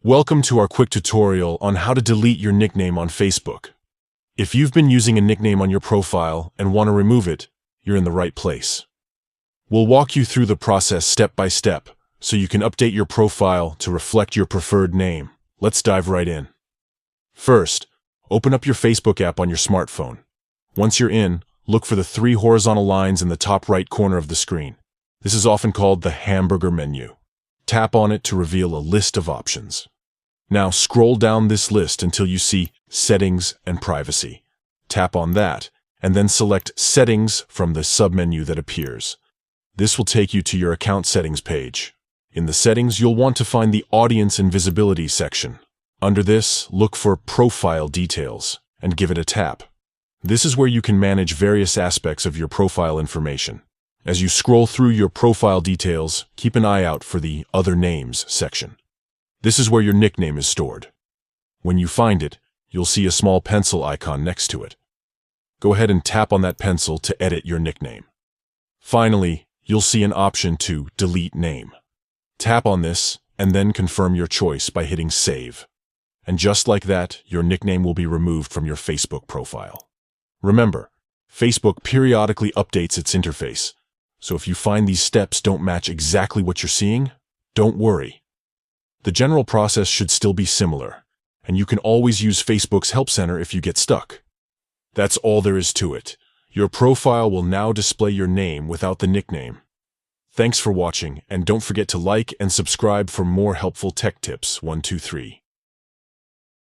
Welcome to our quick tutorial on how to delete your nickname on Facebook. If you've been using a nickname on your profile and want to remove it, you're in the right place. We'll walk you through the process step by step so you can update your profile to reflect your preferred name. Let's dive right in. First, open up your Facebook app on your smartphone. Once you're in, look for the 3 horizontal lines in the top right corner of the screen. This is often called the hamburger menu. Tap on it to reveal a list of options. Now scroll down this list until you see Settings and Privacy. Tap on that, and then select Settings from the submenu that appears. This will take you to your account settings page. In the settings, you'll want to find the Audience and Visibility section. Under this, look for Profile Details and give it a tap. This is where you can manage various aspects of your profile information. As you scroll through your profile details, keep an eye out for the Other Names section. This is where your nickname is stored. When you find it, you'll see a small pencil icon next to it. Go ahead and tap on that pencil to edit your nickname. Finally, you'll see an option to Delete Name. Tap on this and then confirm your choice by hitting Save. And just like that, your nickname will be removed from your Facebook profile. Remember, Facebook periodically updates its interface. So if you find these steps don't match exactly what you're seeing, don't worry. The general process should still be similar, and you can always use Facebook's Help Center if you get stuck. That's all there is to it. Your profile will now display your name without the nickname. Thanks for watching, and don't forget to like and subscribe for more helpful tech tips. 1, 2, 3.